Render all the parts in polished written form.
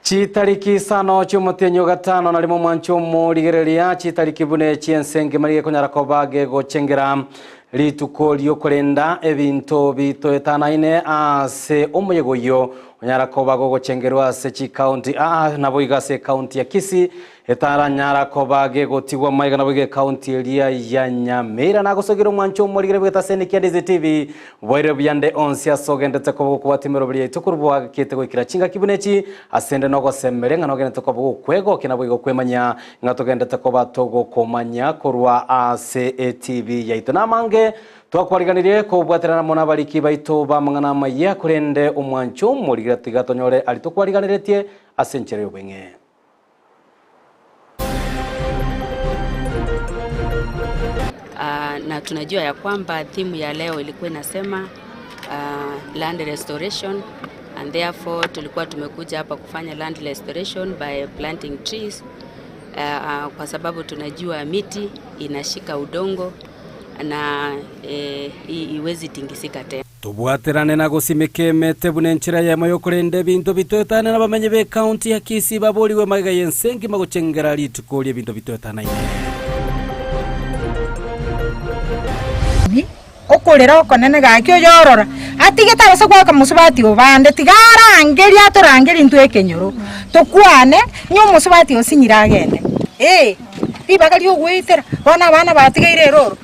Chitariki sano cy'umutenyo gatano na limo mwancho murigereria chitariki bune chiensenge mariye kunyara kobage gochengera lituko lyokorenda ebinto bitoetanaine ase umuyegoyo unyara kobago gochengerwa ase chi county nabo igase county ya Kisii etara nyara kobage gotigwa maiga nabo ige county eria ya Nyamira na gosogero mwancho murigere bweta sene Kiandizi TV boire byande onsia sogendete ko kubatimero buri tukurubwa kete gukira chinga kibunechi asende no gosembere ngano gende ko kwego kinabo igo kwemanya ngatogendete ko batogo komanya korwa ase TV yaito namange twakwariganirie ko bwaterana mona bariki baito bamangana maya kurende umwancho murigere tigatonyore ali tukwariganiretie asenchere ubenge. Na tunajua ya kwamba theme ya leo ilikuwa inasema land restoration, and therefore tulikuwa tumekuja hapa kufanya land restoration by planting trees kwa sababu tunajua miti inashika udongo na iwezi tingisika tena. Tubwaterane na gosimeke mete bunenchira ya mayo kurende bintu bitoetana na bamenye be county ya Kisii baboliwe maga yensengi magochengera litukolie bintu bitoetana ine. Okolera okonene gakyo yorora atigeta base kwa kamusubati obande tigara angeri atorangeri ntu ekenyoro tokwane nyo musubati osinyira agende ibagari ogwitera bana bana batigeire roro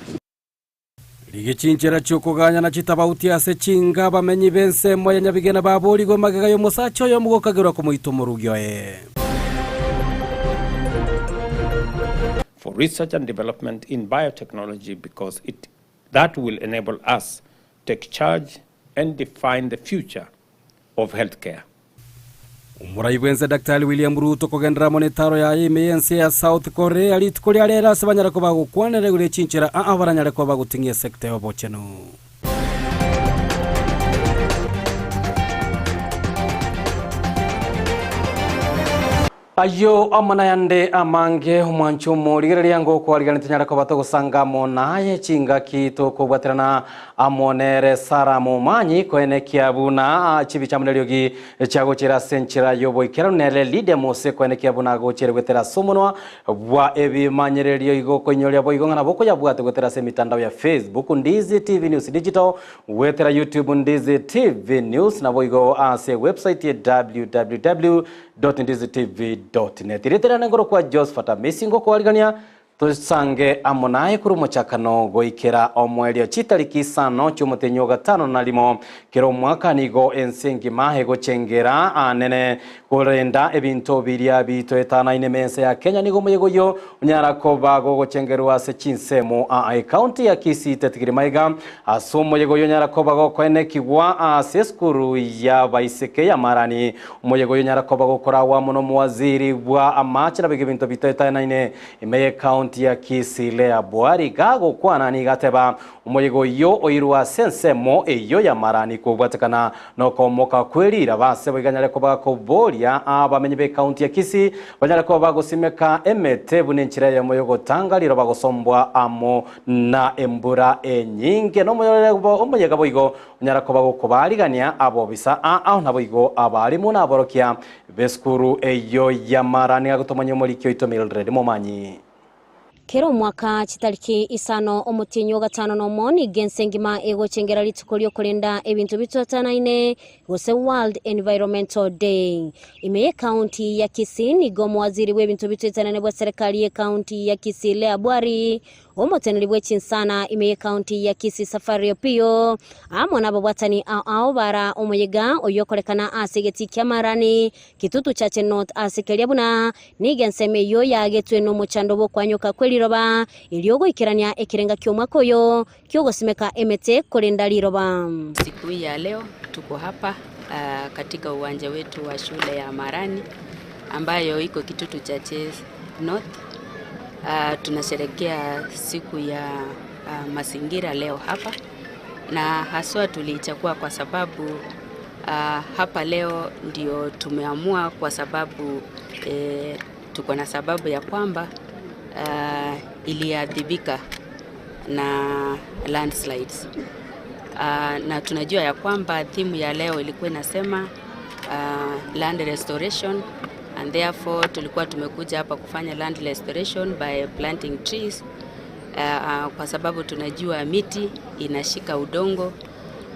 ligichinchera cyokoganya na chitabauti ase chinga bamenyi bense moya nyabigena baboli go magega yo musacho yo mugokagirwa ko muito murugyo for research and development in biotechnology, because that will enable us to take charge and define the future of healthcare. Umuraibenze Dr. William Ruto kogendera monetaro ya IMENC ya South Korea litukuri arera sabanyara ko bagukwanere gure chinchira abaranyare ko bagutingiye sector yobocheno. Ayo amana yande amange umwancho murigereria ngo kwariganite nyara ko bato gusanga monaye chinga kito ko bwaterana amonere sara mumanyi ko ene kiabuna chibi chamneryo gi chago chira senchira yobo ikero nele lide mose ko ene kiabuna go chere gwetera sumunwa bwa ebi manyererio igo ko nyoria bo igo ngana boko yabwate gwetera se mitandao ya Facebook Ndizi TV News Digital gwetera YouTube Ndizi TV News na bo igo ase website ya www.ndizitv.net ireterana ngoro kwa Josephat Mesingo ko aligania tusange amonaye kuri muchakano goikera omwelio chitariki sano cy'umutenyo gatano na limo kero mwaka nigo ensengi mahe gochengera anene kurenda ebinto biria bitoetana ine mense ya Kenya nigo muyegoyo unyara ko bago gochengerwa se chinsemo county ya Kisii tetigiri maiga asomo yegoyo nyara ko bago kwene kigwa seskuru ya baiseke ya marani umuyegoyo nyara ko bago korawa muno muwaziri wa amachira bigibinto bitoetana ine imeye county ya Kisii Lea Bwari gago kwana ni gateba umuyego yo oirwa sensemo eyo ya marani kubwatekana no komoka kwelira base biganyale ko bakoboria abamenye be county ya Kisii banyale ko bagosimeka emete bunenchira ya moyogo tangaliro bagosombwa amo na embura enyinge no umuyega boigo unyara ko bagokobaligania abo bisa nabo igo abari muna aborokia beskuru eyo ya marani agotomanya muri kyo itomilred momanyi. Kero mwaka chitariki isano omutinyo gatano no moni gensengima ego chengera litukolyo kolenda ebintu bitotanaine gose World Environmental Day. Imeye county ya Kisii nigo mwaziri w'ebintu bitotanane bwa serikali ya county ya Kisii Lea Bwari omoteneri bwe chinsana imeye county ya Kisii Safari Opio amona babwatani ao bara omuyega oyokolekana asegeti kyamarani kitutu chache north asikelia buna nigenseme yo yagetwe no muchando bo kwanyoka kweliroba iliogo ikirania ekirenga kyomwako yo kyogosimeka emete kolenda liroba. Siku ya leo tuko hapa katika uwanja wetu wa shule ya Marani ambayo iko kitutu chache north. Tunasherehekea siku ya mazingira leo hapa, na haswa tulichagua kwa sababu hapa leo ndio tumeamua kwa sababu tuko na sababu ya kwamba iliadhibika na landslides. Na tunajua ya kwamba theme ya leo ilikuwa inasema land restoration, and therefore tulikuwa tumekuja hapa kufanya land restoration by planting trees kwa sababu tunajua miti inashika udongo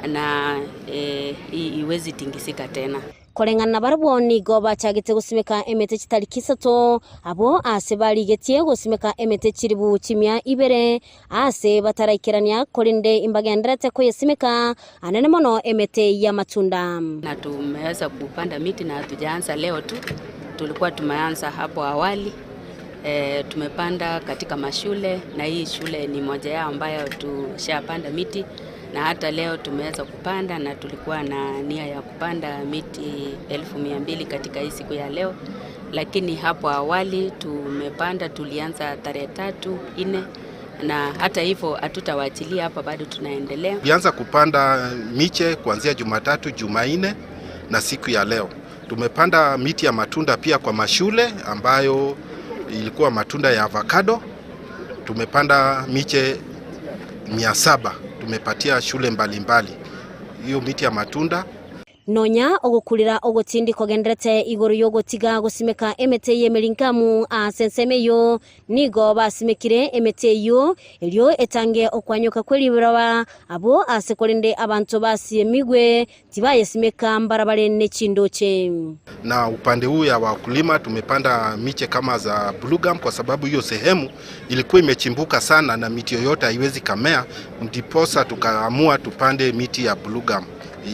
na iwezi tingisika tena. Korengana barabo nigo bachagite gusimeka emete chitariki 3 abo ase barigetie gusimeka emete chiribu chimia ibere ase bataraikirania korinde imbagenderete ko yesimeka anene mono emete ya matunda. Na tumeweza kupanda miti na hatujaanza leo tu, tulikuwa tumeanza hapo awali. Tumepanda katika mashule na hii shule ni moja yao ambayo tushapanda miti, na hata leo tumeweza kupanda na tulikuwa na nia ya kupanda miti 1200 katika hii siku ya leo, lakini hapo awali tulianza tarehe 3, 4 na hata hivyo hatutawaachilia hapa, bado tunaendelea. Tulianza kupanda miche kuanzia Jumatatu, Jumanne na siku ya leo. Tumepanda miti ya matunda pia kwa mashule ambayo ilikuwa matunda ya avocado. Tumepanda miche 700 tumepatia shule mbalimbali hiyo miti ya matunda. Nonya ogukurira ogotindi kogenderete igoro yogotiga gusimeka emete yemelinkamu asensemeyo nigo basimekire emete yo elyo etange okwanyoka kwelibirawa abo asekolende abantu basiemigwe tibayesimeka mbarabale nechindoche. Na upande huu ya wakulima tumepanda miche kama za blue gum kwa sababu hiyo sehemu ilikuwa imechimbuka sana na miti yoyote haiwezi kamea, ndiposa tukaamua tupande miti ya blue gum,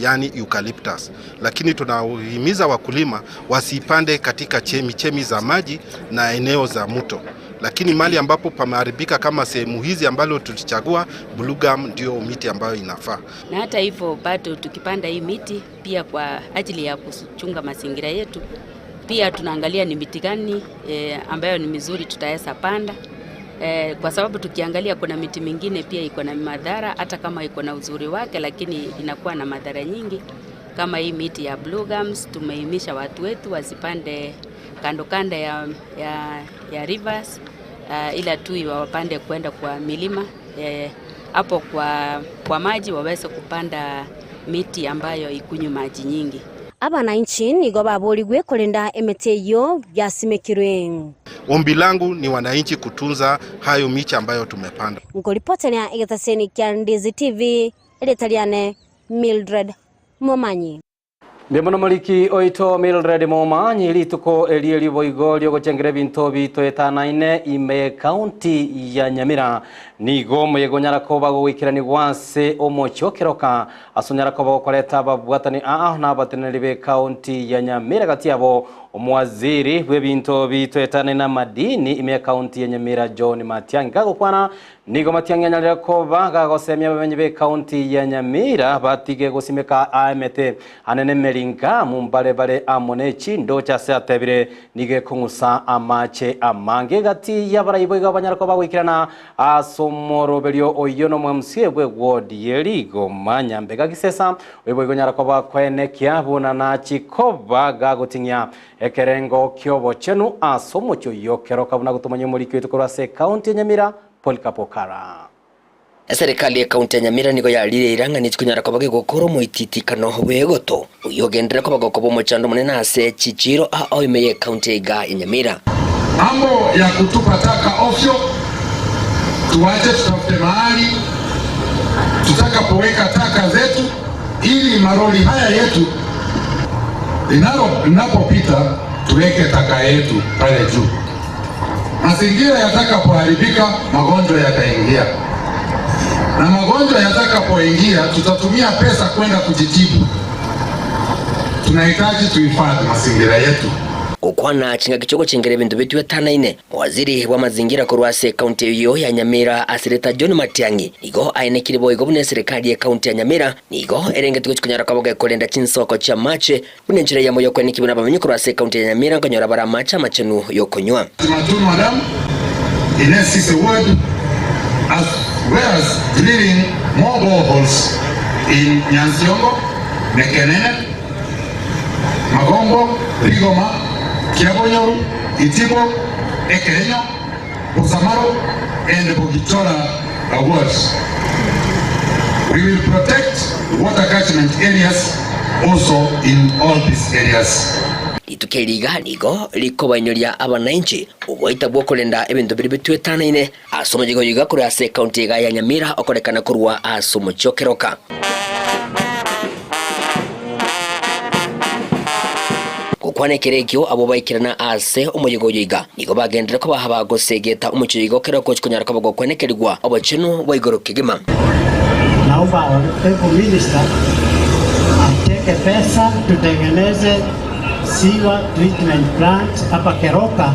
yani eucalyptus. Lakini tunahimiza wakulima wasipande katika chemi za maji na eneo za mto. Lakini mali ambapo pameharibika kama sehemu hizi ambalo tulichagua, blue gum ndio miti ambayo inafaa. Na hata hivyo bado tukipanda hii miti pia kwa ajili ya kuchunga mazingira yetu, pia tunaangalia ni miti gani ambayo ni mizuri tutaweza panda. Kwa sababu tukiangalia kuna miti mingine pia iko na madhara, hata kama iko na uzuri wake lakini inakuwa na madhara nyingi. Kama hii miti ya blue gums tumeimisha watu wetu wasipande kando ya rivers, ila tu wapande kwenda kwa milima, hapo kwa maji waweze kupanda miti ambayo ikunywa maji nyingi. Abana inchi nigo baboligwe kolenda emete yo yasimekirwe. Ombi langu ni wananchi kutunza hayo miche ambayo tumepanda. Ngolipotania Igataseni kya Ndizi TV Eletaliane Mildred Momanyi. Mbembono muliki oito Mildred Momanyi lituko elieli boigo lyo gochengere binto bitoetanaine ime county ya Nyamira nigo muyegonyara ko bagwikirani gwase omochokeroka asonyara ko bakoleta babwatani na bateneri be county ya Nyamira gati yabo omwaziri bwebinto bitoetanaine na madini ime county ya Nyamira John Matiang'i gakwana nigo Matiang'i anyalira ko bagagosemya bamenye be county ya Nyamira batige gosimeka amete anene linga mumbalebale amone chindo chase atebire nige kungusa amache amange gati yabarayibo igabanyarako bagwikirana asomorobelyo oyono mwamsie bwe ward yeligo manyambega gisesa webo igonyarako bakwenekia bunana chikoba gagotinya ekerengo kyobo chenu asomocho yokeroka buna gutumanya muri kwitukura se county Nyamira Polkapokara. Serikali ya kaunti ya Nyamira nigo yarire irangani chikunyara ko bagikokoro moititikano wegoto uyogendera ko bagokobo mochando munene ase chichiro oimeye kaunti ya Nyamira. Mambo ya kutupa taka ovyo tuache, tutafute mahali tutakapoweka taka zetu ili maroli haya yetu linapopita tuweke taka yetu pale juu. Mazingira yatakapoharibika magonjwa yataingia. Na magonjwa yatakapoingia tutatumia pesa kwenda kujitibu. Tunahitaji tuhifadhi mazingira yetu. Ukwana chinga kichogo chingere bintu bitu etanaine waziri wa mazingira kurwase kaunti hiyo ya Nyamira asireta John Matiang'i nigo ainekire boigo bune serikali ya kaunti ya Nyamira nigo erengete kuchikunyara kaboga kolenda chinsoko cha mache bune njira ya moyo kweniki buna bamenye kurwase kaunti ya Nyamira ngonyora bara macha machenu yokonywa. Matunu madam Ines is a word as well as drilling more boreholes in Nyansiongo, Nekenene, Magombo, Rigoma, Kiabonyoru, Itibo, Ekerenyo, Bozamaro, and Bogitora wards. We will protect water catchment areas also in all these areas. Itukeriga nigo likobanyoria abananchi ugoita bwo kurenda ebintu biri bitwetanaine asomo jigo yiga kuri ase county ya Nyamira okorekana kurwa asomo chokeroka kukwane kerekyo abo baikirana ase umuyigo yiga nigo bagendera ko bahaba gosegeta umuchigo keroko chikunyara kabago kwenekerwa abachino baigoro kigima. Naomba honorable minister ateke pesa tutengeneze sewer treatment plant hapa Keroka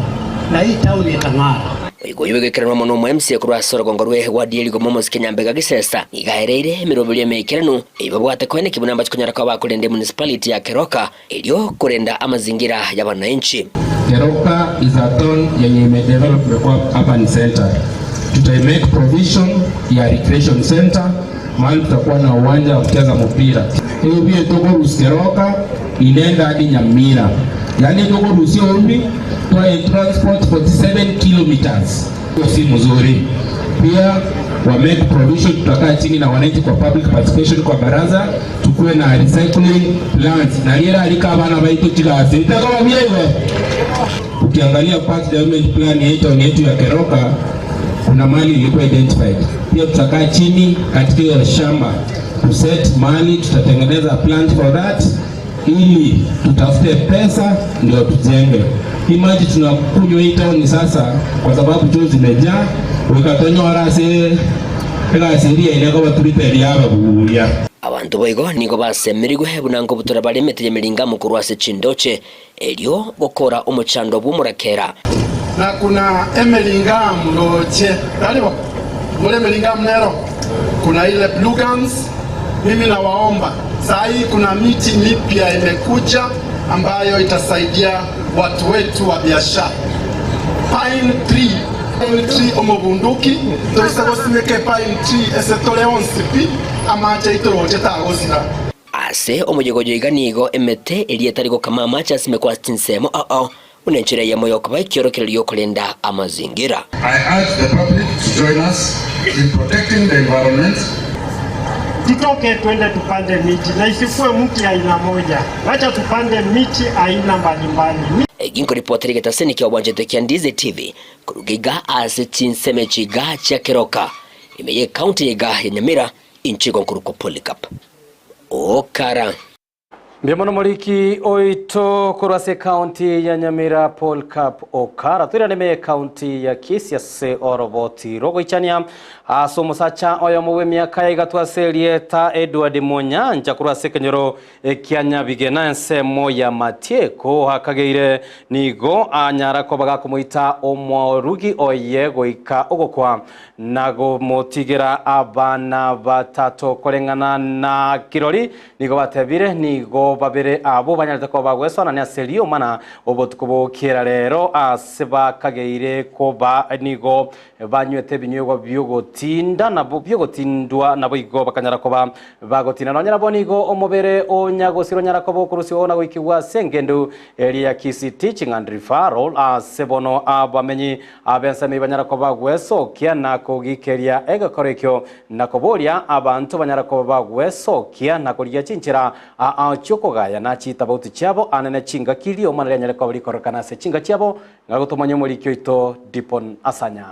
na hii town itang'ara. Igo yibegekera no MC kurwa Sorogongo rwe wa dieli go Momos Kenyambega gisesa igahereire mirobiri mekirano ibabwate kwene kibunamba chikunyara kwa bakulende municipality ya Keroka elio kurenda amazingira y'abananchi. Keroka is a town yenye imedevelop kwa urban center. Tutai provision ya recreation center, mahali tutakuwa na uwanja wa kucheza mpira. Hiyo pia toko Keroka inaenda hadi Nyamira. Yaani toko Rusio umbi kwa transport 47 kilometers. Hiyo si mzuri. Pia wa make provision tutakaa chini na wananchi kwa public participation kwa baraza tukue na recycling plants. Na yera alika bana baito tigase. Itakoma vile hivyo. Ukiangalia past development plan yetu ya Keroka kuna mali ilikuwa identified. Pia tutakaa chini katika hiyo shamba kuset mali, tutatengeneza plan for that ili tutafute pesa ndio tujenge. Hii maji tunakunywa hii town sasa kwa sababu choo zimejaa, wekatonyo warase ega seria ile kwa turite yaba buya. Abantu boigo nigo basemirigwe hebunango butora bari meteye miringa mukuru wase Chindoche elio gukora umuchando bumurakera. Na kuna emelinga mloche daliwa mule melinga mnero kuna ile blue gums. Mimi nawaomba saa hii kuna miti mipya imekuja ambayo itasaidia watu wetu wa biashara. Pine tree omobunduki toisagosimeke pine tree esetole onsipi amacha itoroche tagosira ase omujegojo iganigo emete elietarigo kama amacha simekwa tinsemo unenchira ya moyo kwa kiorokelio kulenda amazingira. I urge the public to join us in protecting the environment. Tutoke twende tupande miti na isikuwe mti aina moja. Wacha tupande miti aina mbalimbali. Ginko ripoteri getaseni kia wajete kia Ndize TV kurugiga ase chinseme chiga cha Keroka imeye county yega ya Nyamira inchigo nkuruko Polycarp Okara. Mbiamono moriki oito kurwase county ya Nyamira Polycarp Okara tuira neme county ya Kisiase Oroboti rogo ichania asomo sacha oyo muwe miaka ya gatwaserie ta Edward Monyanja kurwase kenyoro kianya bigena nsemo ya Matieko hakageire nigo anyara ko baga kumuita omorugi oye goika ogokwa nago motigera abana batato korengana na kirori nigo batebire nigo babere abo banyarite ko bagwesona ne aselio mana obotuko kera rero aseba kageire ko ba nigo banywete binyego byogotinda nabo byogotindwa nabo igo bakanyara ko bagotina nonyara bonigo omobere onyagosiro nyara ko bokurusi ona gwikiwa sengendo area Kisi Teaching and Referral asebono abamenyi abensame banyara ko bagweso kia nako gikeria egakorekyo nakoboria abantu banyara ko bagweso kia nakoria chinchira chokogaya na chita bauti chabo anene chinga kilio manere nyale ko bari korokana se chinga chabo ngagotomanyo muri kyoito Dipon Asanya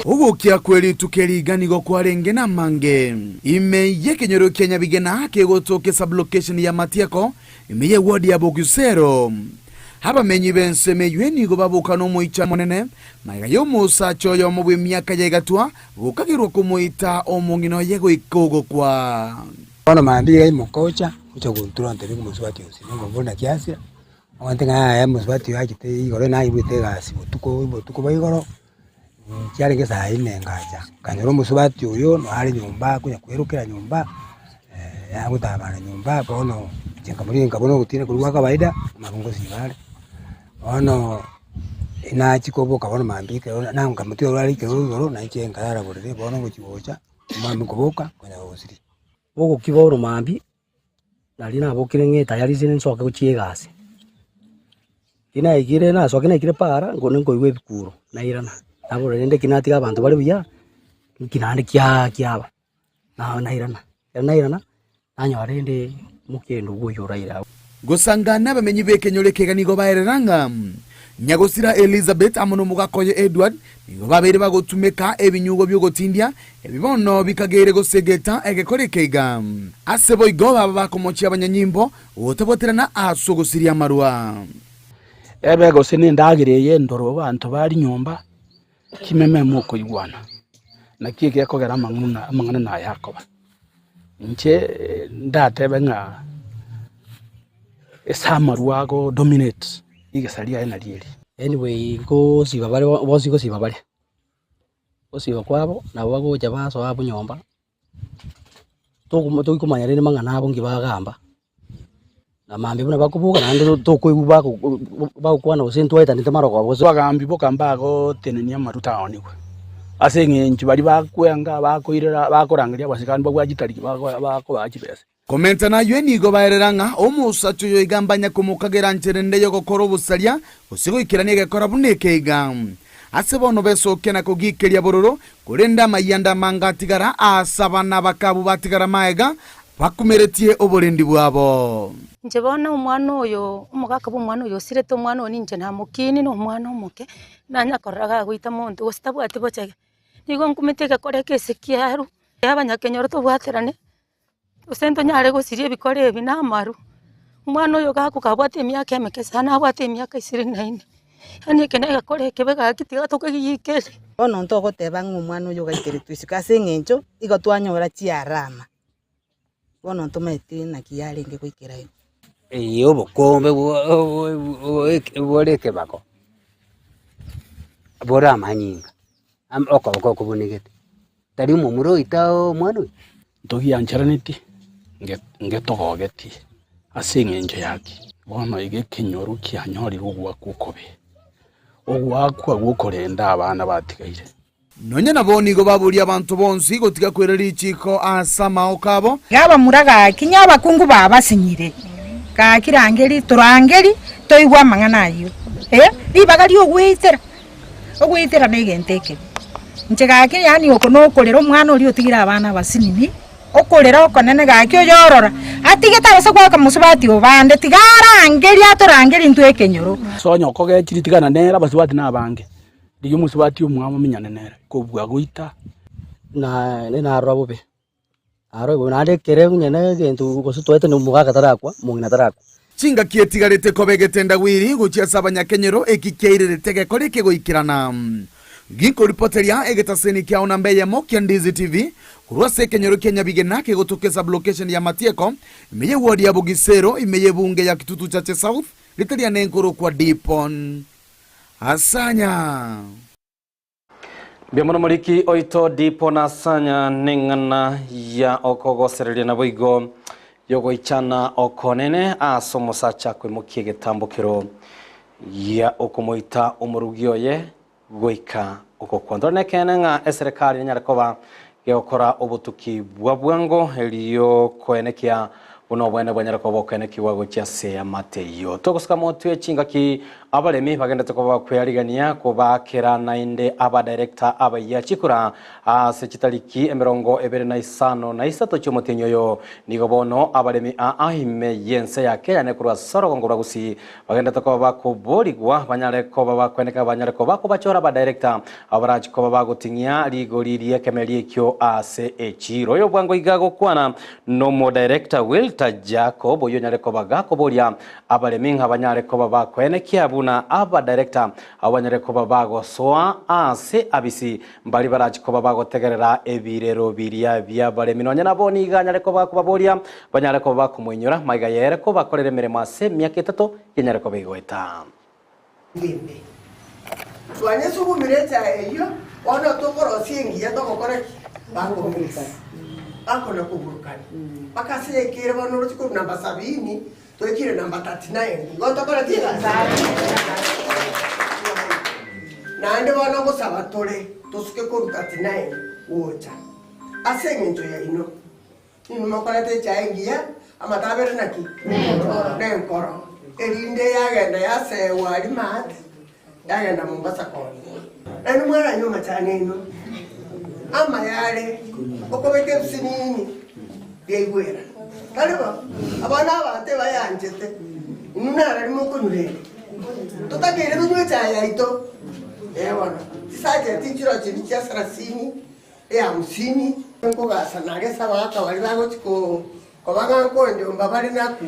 Ugukia kweli tukeriganigo kwarenge na mange imeye kenyoro Kenya bigena kegotoke sublocation ya Matieko imeye ward ya Bogusero haba menyi bense meyweni go babuka no muicha monene maiga yo musacho yo mu myaka ya gatwa ukagirwa kumuita omungino yego ikogo kwa ono mambiga imokocha ucho kuntura ntebe kumuswati usingo mbona kiasi wantenga ya muswati yakite igoro na ibute gasi butuko bayigoro cyari ngesa ine ngaja kanyoro muswati uyo no hari nyumba kunya kwerukira nyumba ya gutabana nyumba bono chenga muri ngabona gutine kurwa kawaida makungo sibale ono ina chikobo kabona mambike na ngamutyo rali kero na chenga yara burde bono guchibocha mami kuboka kunya osiri Bogo kiboro mambi nali na bokire tayari sine nsoke kuchiegase ina igire na soke na igire para ngone ngoiwe bikuro na irana nabo rende kinati ga bantu bari buya kinande kyaba na irana anyore ndi mukendo guyuraira gusangana bamenyi bekenyole keganigo baereranga nyagosira Elizabeth amono mugakoye Edward nigo babere bagotumeka ebinyugo byogotindia ebibono bikagere gosegeta egekorekega asebo igoba bakomochi abanyanyimbo otaboterana asogosiria marwa ebe gosene ndagireye ndoro bantu bari nyomba kimeme muko igwana nakike kogera amangana na Yakoba nche ndatebe nga esamarwa go dominate igasalia ena lieli anyway go sibabale bosi go sibabale osiba kwabo na wago jabaso abo nyomba to kumanya rene mangana abo ngibagamba na mambi buna bakubuka nande to kuibuba ba kwana usentu waita nitamaro kwa boso bagambi bokamba go tenenia maruta onikwe asenge nchi bali bakwenga bakoirera bakorangiria basikani bagwagitari bako bachipesa komenta na yenigo baereranga omusacho yo igambanya kumukagera ncherende yo gokora obusalia usigo ikiranie gekora bunekeiga asebono besokena kugikeria bororo kurenda mayanda mangatigara asabana bakabu batigara maega bakumeretie oborendi bwabo nje bona umwana oyo umugaka b'umwana oyo sirete umwana oni nje nta mukini no umwana omuke nanya koraga gwita muntu gositabwate bochege nigo nkumeteka koreke sekiaru abanyakenyoro to bwaterane usento nyare gosirie bikore ebi namaru umwana oyo gakukabwate emyaka emeke sana abwate emyaka 29 ani kenega kore kebega kitiga tokegikere ono ntogoteba ng'umwana oyo gaikere twisika sengencho igotwanyora chiarama ono ntomete na kiyarenge goikera iyo bokombe boreke bako bora manyinga am oko kubunigete tari mumuro itao mwana ntogi ancharaniti ngetogogeti asengenjo yaki bono ige kenyoru kianyori rugwa kukobe ogwakwa gukorenda abana batigaire nonye nabonigo baburi abantu bonsi gotiga kwerera ichiko asama okabo yaba muraga kinyaba kungu baba sinyire ka kirangeri turangeri toigwa mangana ayo libagari ogwitera negenteke nchega ke yani okono kolera omwana oli otigira abana basinini okolera okonene gaki oyorora atigeta base kwa kamusubati obande tigara angeri atorangeri ntwekenyoro sonyo okoge chiritigana nera basubati nabange ndiyo musubati omwamo minyane nera kobwa guita na robobe aro nande kere nyene gentu gosutwete no mugaka tarakwa mungina tarakwa chinga kietigarete kobegetenda wiri guchiasa abanyakenyero ekikeirere tegeko rikegoikirana ginko reporteria egetaseni kia onambe ya Mokia Ndizi TV kurwase kenyero Kenya bigena ke gotokeza location ya Matieko imeye ward ya Bugisero imeye bunge ya Kitutu Chache South litalia nenkoro kwa Dipon asanya Biamono muliki oito Dipon asanya nengana ya okogo serelia na boigo yogo ichana okonene asomosa chakwe mukie getambukiro ya okomoita umurugio ye goika uko kwandone kenenga eserikali nyarakoba geokora obutuki bwabwango eliyo koenekia uno bwene bwanyarakoba koenekiwa gochiase amateyo tokosika motu echinga ki abalemi bagenda tokoba kwyarigania kubakera nainde aba director aba yachikura se chitaliki emerongo 25 na isato chomotenyo yo nigobono abalemi ahime yense yake yane kurwa soro ngora gusi bagenda tokoba kuborigwa banyarekoba bakweneka banyarekoba kubachora aba director abarachikoba bagotinya ligoririe kemelie kyo ase echiro yo bwango igago kwana no mo director Wilta Jacob yo nyarekoba gakoboria abalemi abanyarekoba bakwenekia na aba director abanyarekoba bago soa ase abisi mbali barachikoba bago tegerera ebirero biria bya baremino nyana boni ganyarekoba kubaboria banyarekoba kumwenyura maiga yereko bakorere miremo ase myaka 3 yenyarekoba igweta ngimbe twanye sugumireta eyo ona tokoro singi ya tokore bago misa akona kuburukani bakase kire bono rutiko namba 70 toikire namba 39 ngotokora tira nande bona gusaba tore tosuke ko 39 wocha asenge njo ya ino ni makorete chaingia amatabere naki nenkoro erinde yagenda yase wali mat yagenda Mombasa koni enu mwana nyuma chane ino ama yale okobeke sinini byeigwera Kariba, abana bate bayanjete. Nunara ni moko nure. Tutakere binwe chaya ito. Wana. Sasa tichiro chibicha 30 50. Nko gasa nage sabaka wali bago chiko. Kobaga nko ndio mbabali naku.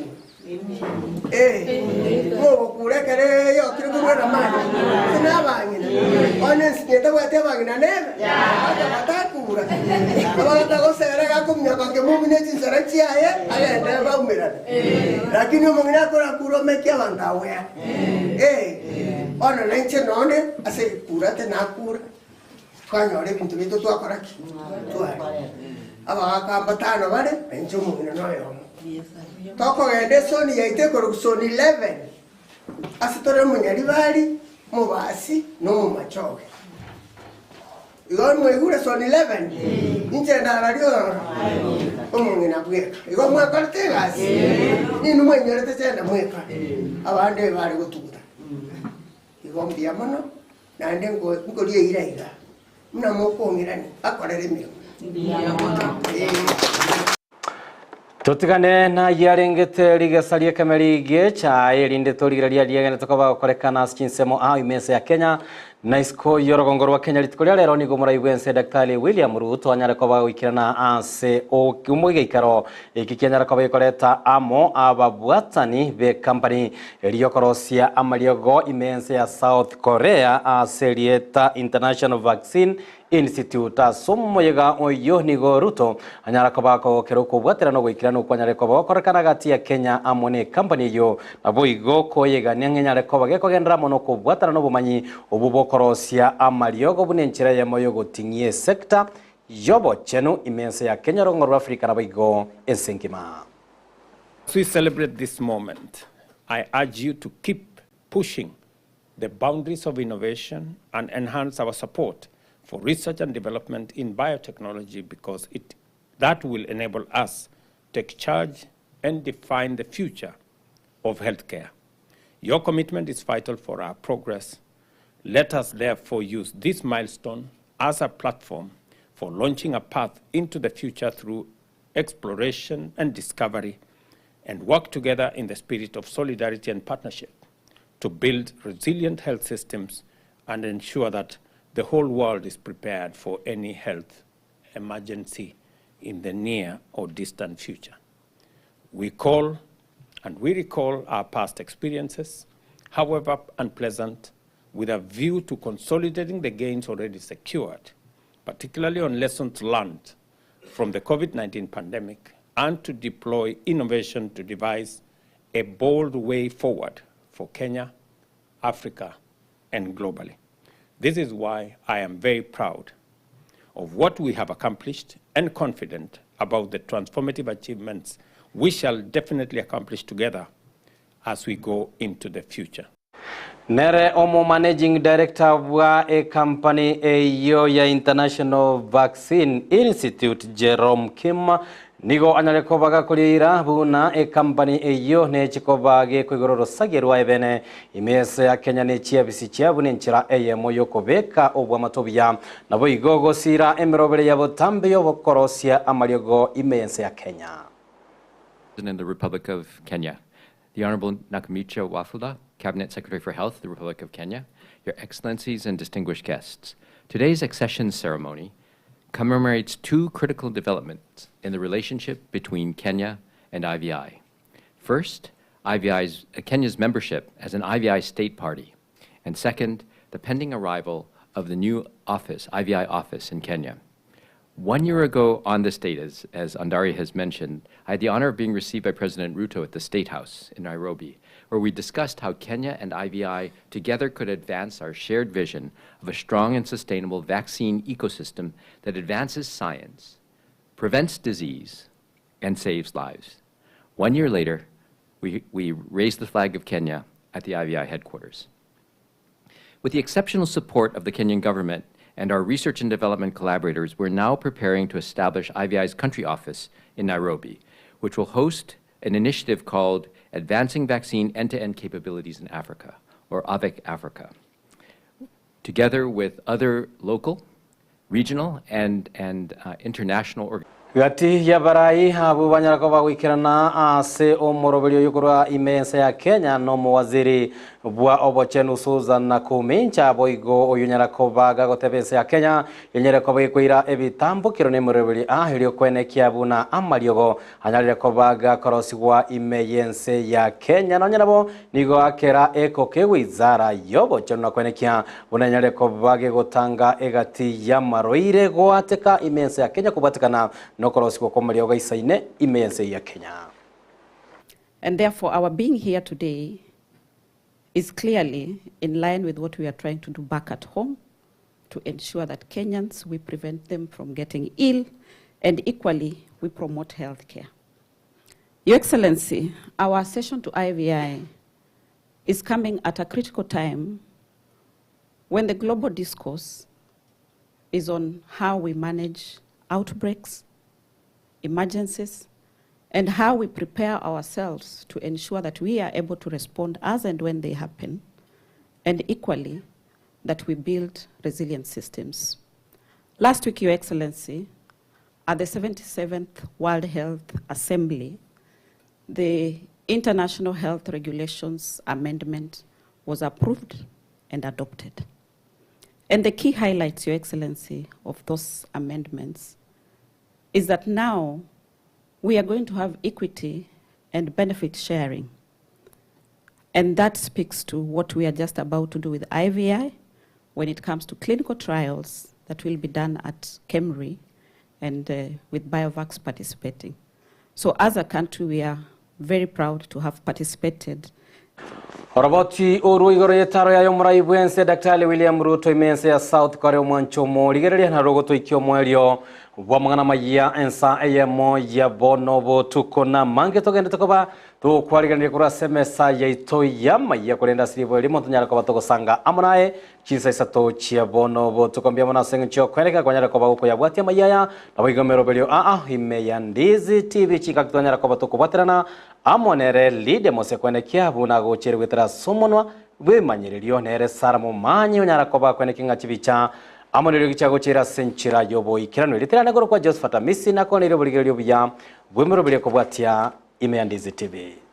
Mo kurekere yo kiri kumwena mani. Sina bangina. Honest nyeta wate bangina nebe. Ata batakura. Kobaga tago serega kumnya kwa kemumine chinsara chiaye. Ale ndeba umirana. Lakini mungina kora kuro mekia bandawea. Ona lenche none ase kura te nakura. Kwanyore bintu bitu twakora ki. Aba akambatana bale encho mungina noyo. Toko gende soni yaite koro soni 11. Asitore munyari bali mubasi no mumachoke. Igon mwegure soni 11. Inche ndarario. Omungina bweka. Igon mwakarte gasi. Ni numwenyere te chenda mweka. Abande bali gututa. Igon biamono nande ngo lie iraiga. Muna moko ngirani akorere miro. Tutigane na yarengete rigesaria kamerigie cha irinde turigiraria riegene tukoba gukorekana chinsemo a imese ya Kenya na isko yorogongo rwa Kenya litikoria rero ni gumura igwense Daktari William Ruto anyara koba wikirana ase o kumuge ikaro ikikenyara koba ikoreta amo ababwatani be company eriyokorosia amariogo imense ya South Korea ase rieta International Vaccine Institute asomo yega oyo nigo Ruto anyara koba ko keroko bwatira no gwikirana kwanyara koba korekana gati ya Kenya amone company yo nabo igo ko yega nyanyara koba gekogendra mono ko bwatira no bumanyi obubo korosia amariogo bunenchira ya moyo gotingie sector yobo chenu imense ya Kenya rongo rwa Afrika na bigo ensenkima. As we celebrate this moment, I urge you to keep pushing the boundaries of innovation and enhance our support for research and development in biotechnology because that will enable us to take charge and define the future of healthcare. Your commitment is vital for our progress. Let us therefore use this milestone as a platform for launching a path into the future through exploration and discovery and work together in the spirit of solidarity and partnership to build resilient health systems and ensure that the whole world is prepared for any health emergency in the near or distant future. We call and we recall our past experiences, however unpleasant, with a view to consolidating the gains already secured, particularly on lessons learned from the COVID-19 pandemic, and to deploy innovation to devise a bold way forward for Kenya, Africa, and globally. This is why I am very proud of what we have accomplished and confident about the transformative achievements we shall definitely accomplish together as we go into the future. Nere omo managing director wa a company eyo ya International Vaccine Institute Jerome Kim nigo anyarekobaga kulira buna a company eyo ne chikobage kwigororo sagerwa ebene imese ya Kenya ne chiabisi chiabune nchira eyemo yokobeka obwa matobya nabo igogo sira emerobere yabo tambe yobokorosia amariogo imese ya Kenya. In the Republic of Kenya, the Honorable Nakamicha Wafula, Cabinet Secretary for Health, the Republic of Kenya, Your Excellencies and distinguished guests. Today's accession ceremony commemorates two critical developments in the relationship between Kenya and IVI. First, Kenya's membership as an IVI state party, and second, the pending arrival of the new office, IVI office in Kenya. 1 year ago on this date, as Andari has mentioned, I had the honor of being received by President Ruto at the State House in Nairobi, where we discussed how Kenya and IVI together could advance our shared vision of a strong and sustainable vaccine ecosystem that advances science, prevents disease, and saves lives. 1 year later, we raised the flag of Kenya at the IVI headquarters. With the exceptional support of the Kenyan government and our research and development collaborators, we're now preparing to establish IVI's country office in Nairobi, which will host an initiative called Advancing Vaccine End-to-End Capabilities in Africa, or AVEC Africa, together with other local, regional, and international organizations. Gati ya barai habu banyarako bagwikirana ase omoroberio yukura imensa ya Kenya no muwaziri bwa Obochenu Susan Nakumincha boigo oyunyarako baga gotebensa ya Kenya yenyereko bekwira ebitambo kirone mureberi ahiryo kwenekia buna amariogo hanyariko baga korosigwa imeyense ya Kenya no nyarabo nigo akera eko kewizara y'Obochenu na kwenekia buna nyareko bage gotanga egati ya maroire goateka imensa ya Kenya kubatikana And therefore, our being here today is clearly in line with what we are trying to do back at home to ensure that Kenyans, we prevent them from getting ill, and equally, we promote healthcare. Your Excellency, our session to IVI is coming at a critical time when the global discourse is on how we manage outbreaks, emergencies, and how we prepare ourselves to ensure that we are able to respond as and when they happen, and equally, that we build resilient systems. Last week, Your Excellency, at the 77th World Health Assembly, the International Health Regulations Amendment was approved and adopted. And the key highlights, Your Excellency, of those amendments is that now we are going to have equity and benefit sharing. And that speaks to what we are just about to do with IVI when it comes to clinical trials that will be done at KEMRI and with BioVax participating. So as a country, we are very proud to have participated. Horaboti oru igoro yetaro ya yomura ibwense Daktari William Ruto imense ya South Korea mwanchomo ligerere na rogoto ikyo mwelio bwamangana maya ensa eyemo ya bonobo tukona mange togende tokoba to kwaliganire kura semesa ya ito ya maya kurenda siribo limo tunyara ko batoko sanga amonae chisa isato chia bonobo tukombia mona sencho kweneka kwanyara ko baguko ya bwatia maya ya nabigomero belio ime ya Ndizi TV chika kitonyara ko batoko baterana amonere lide mose kwenekia buna gocheri wetera somonwa bwemanyirerio nere saramo manyi onyara ko bakwenekinga chibicha amonere gichago chira senchira yobo ikirano literana goro kwa Josephat Misi na konere buligerio bya bwemero bile ko bwatia ime ya Ndizi TV.